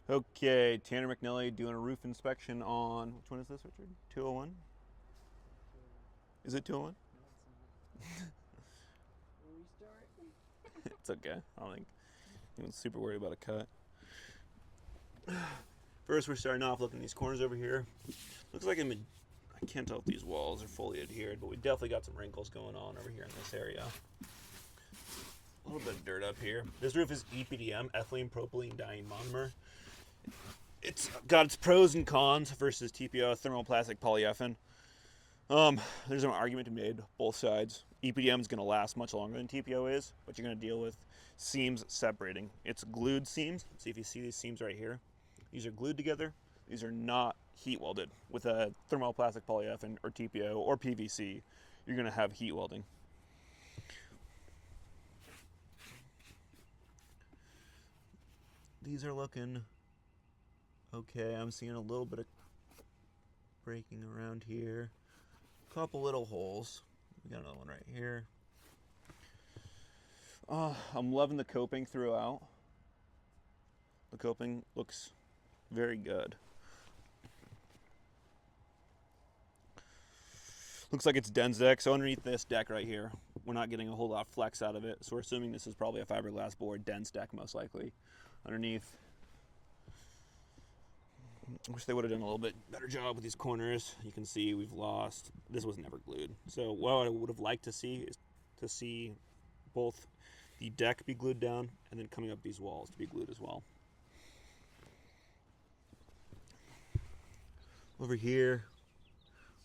Okay, Tanner McNelly doing a roof inspection on, which one is this, Richard? 201? Is it 201? No, it's not. We'll restart. It's okay. I don't think anyone's super worried about a cut. First, we're starting off looking at these corners over here. Looks like I can't tell if these walls are fully adhered, but we definitely got some wrinkles going on over here in this area. A little bit of dirt up here. This roof is EPDM, ethylene propylene diene monomer. It's got its pros and cons versus TPO, thermoplastic polyethylene. There's an argument to be made, both sides. EPDM is going to last much longer than TPO is, but you're going to deal with seams separating. It's glued seams. See if you see these seams right here. These are glued together. These are not heat welded. With a thermoplastic polyethylene or TPO or PVC, you're going to have heat welding. These are looking okay. I'm seeing a little bit of breaking around here. Couple little holes. We got another one right here. I'm loving the coping throughout. The coping looks very good. Looks like it's Densdeck. So underneath this deck right here, we're not getting a whole lot of flex out of it. So we're assuming this is probably a fiberglass board, Densdeck most likely. Underneath, I wish they would have done a little bit better job with these corners. You can see we've lost. This was never glued. So what I would have liked to see is to see both the deck be glued down and then coming up these walls to be glued as well. Over here,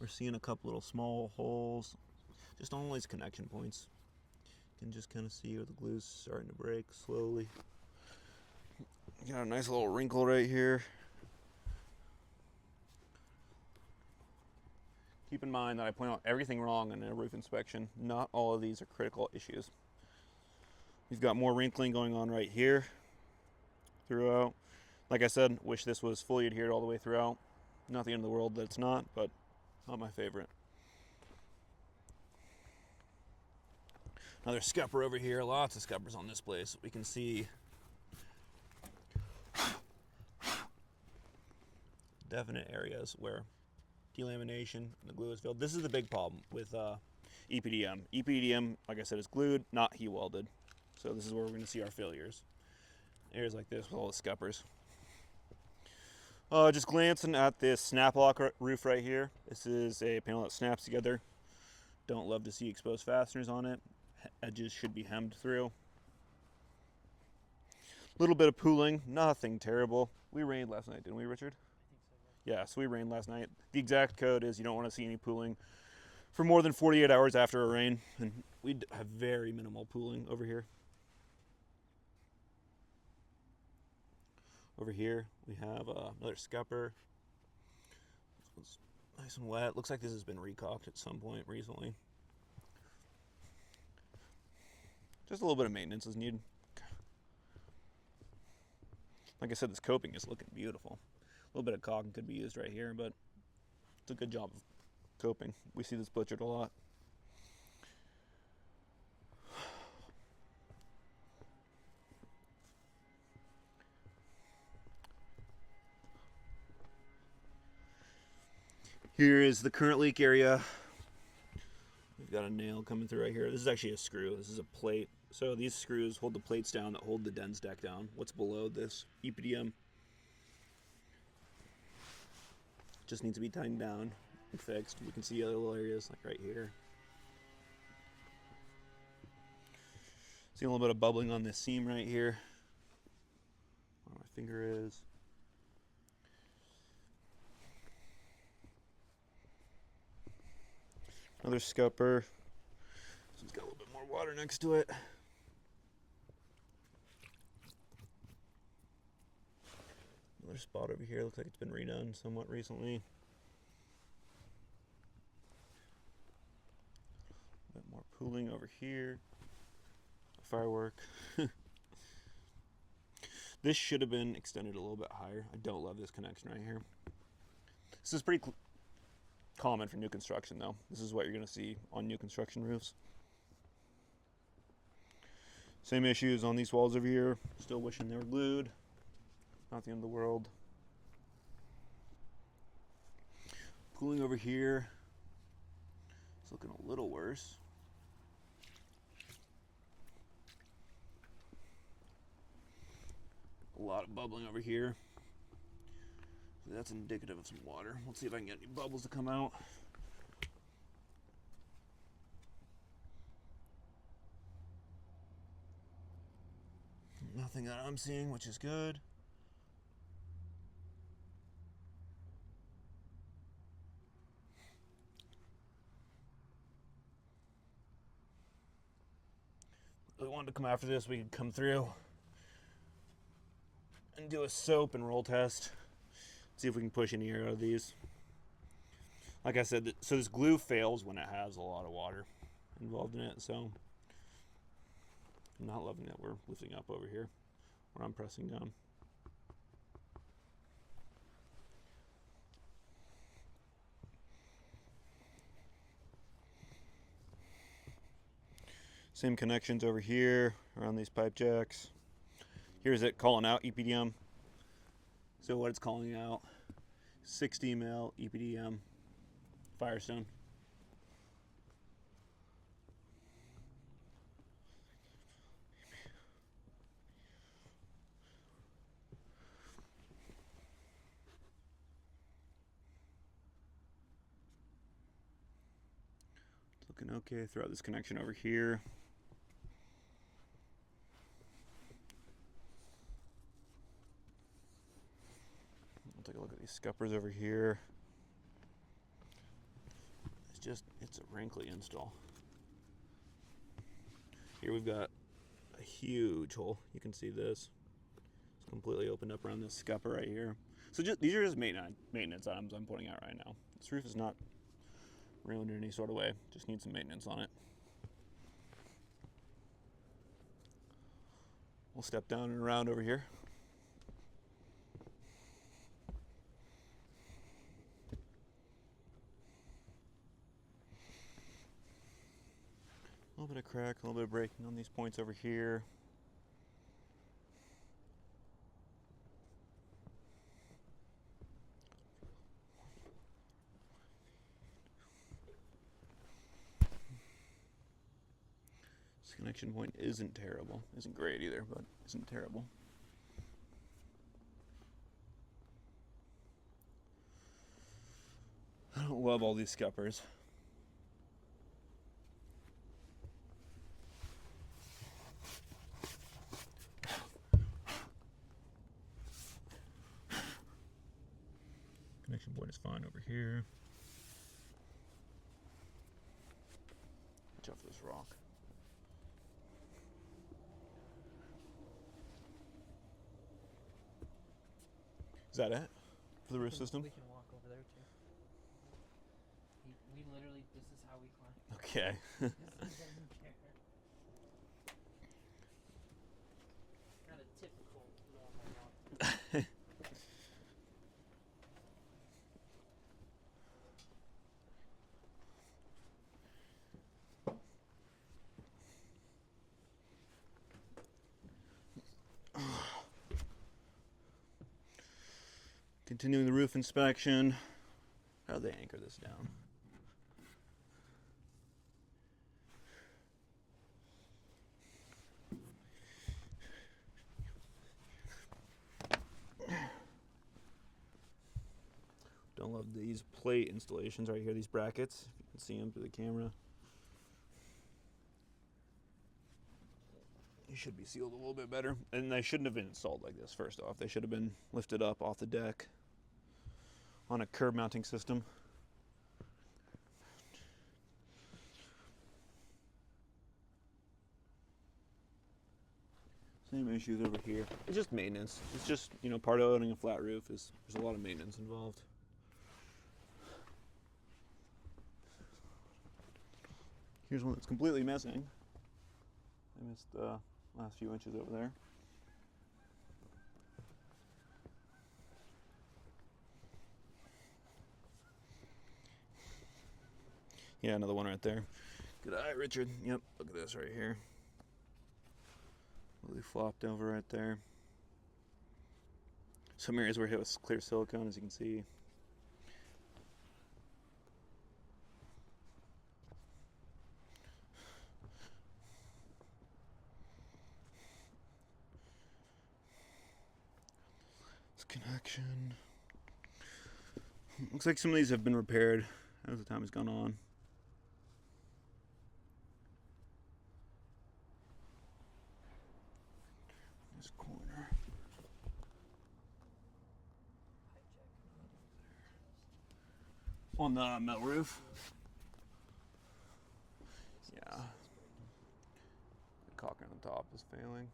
we're seeing a couple little small holes, just on all these connection points. You can just kind of see where the glue's starting to break slowly. Got a nice little wrinkle right here. Keep in mind that I point out everything wrong in a roof inspection. Not all of these are critical issues. We've got more wrinkling going on right here throughout. Like I said, wish this was fully adhered all the way throughout. Not the end of the world that it's not, but not my favorite. Another scupper over here. Lots of scuppers on this place. We can see definite areas where delamination and the glue is filled. This is the big problem with EPDM. EPDM, like I said, is glued, not heat welded. So this is where we're going to see our failures. Areas like this with all the scuppers. Just glancing at this snap lock roof right here. This is a panel that snaps together. Don't love to see exposed fasteners on it. Edges should be hemmed through. Little bit of pooling, nothing terrible. We rained last night, didn't we, Richard? I think so, Yeah, so we rained last night. The exact code is you don't want to see any pooling for more than 48 hours after a rain, and we have very minimal pooling over here. Over here we have another scupper. It's nice and wet. Looks like this has been recaulked at some point recently. Just a little bit of maintenance is needed. Like I said, this coping is looking beautiful. A little bit of caulking could be used right here, but it's a good job of coping. We see this butchered a lot. Here is the current leak area. We've got a nail coming through right here. This is actually a screw. This is a plate. So these screws hold the plates down that hold the Densdeck down. What's below this EPDM just needs to be tightened down and fixed. We can see other little areas like right here. See a little bit of bubbling on this seam right here. Where my finger is. Another scupper. This one's got a little bit more water next to it. Another spot over here. Looks like it's been redone somewhat recently. A bit more pooling over here. Firework. This should have been extended a little bit higher. I don't love this connection right here. This is pretty common for new construction though. This is what you're going to see on new construction roofs. Same issues on these walls over here. Still wishing they were glued. Not the end of the world. Cooling over here. It's looking a little worse. A lot of bubbling over here. So that's indicative of some water. Let's see if I can get any bubbles to come out. Nothing that I'm seeing, which is good. If we wanted to come after this, we could come through and do a soap and roll test. See if we can push any air out of these. Like I said, so this glue fails when it has a lot of water involved in it, so I'm not loving that we're lifting up over here where I'm pressing down. Same connections over here around these pipe jacks. Here's it calling out EPDM. So what it's calling out, 60 mil EPDM Firestone. It's looking okay throughout this connection over here. Take a look at these scuppers over here. It's a wrinkly install. Here we've got a huge hole. You can see this. It's completely opened up around this scupper right here. So these are just maintenance items I'm pointing out right now. This roof is not ruined in any sort of way. Just needs some maintenance on it. We'll step down and around over here. A little bit of crack, a little bit of breaking on these points over here. This connection point isn't terrible. Isn't great either, but isn't terrible. I don't love all these scuppers. Connection point is fine over here. Watch out for this rock. Is that it for the roof system? We can walk over there too. We literally, this is how we climb. Okay. This doesn't care. Not a typical normal walk. Continuing the roof inspection. How do they anchor this down? Don't love these plate installations right here, these brackets. If you can see them through the camera. They should be sealed a little bit better. And they shouldn't have been installed like this, first off. They should have been lifted up off the deck on a curb mounting system. Same issues over here. It's just maintenance. It's just, part of owning a flat roof is there's a lot of maintenance involved. Here's one that's completely missing. I missed the last few inches over there. Yeah, another one right there. Good eye, Richard. Yep, look at this right here. Really flopped over right there. Some areas were hit with clear silicone, as you can see. This connection. Looks like some of these have been repaired as the time has gone on. This corner. On the metal roof. Yeah. The caulking on the top is failing.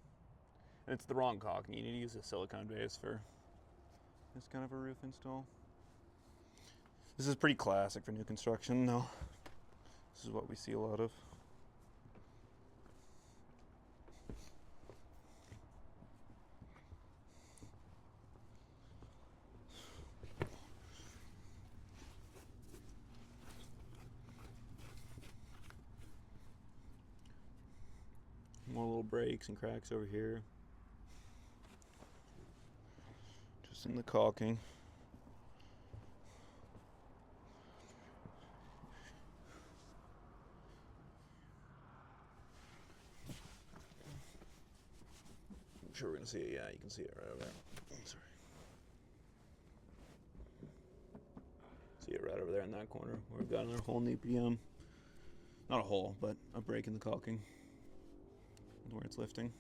And it's the wrong caulking. You need to use a silicone base for this kind of a roof install. This is pretty classic for new construction, though. This is what we see a lot of. More little breaks and cracks over here. Just in the caulking. I'm sure we're gonna see it. Yeah, you can see it right over there. Sorry. See it right over there in that corner where we've got another hole in the EPDM. Not a hole, but a break in the caulking where it's lifting.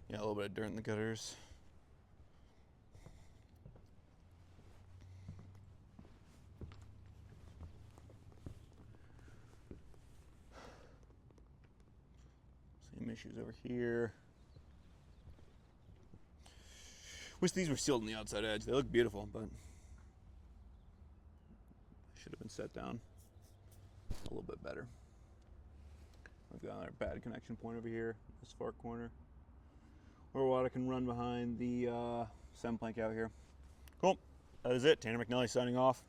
Yeah, a little bit of dirt in the gutters. Same issues over here. Wish these were sealed on the outside edge. They look beautiful, but should have been set down a little bit better. We've got another bad connection point over here, this far corner, where water can run behind the stem plank out here. Cool. That is it. Tanner McNally signing off.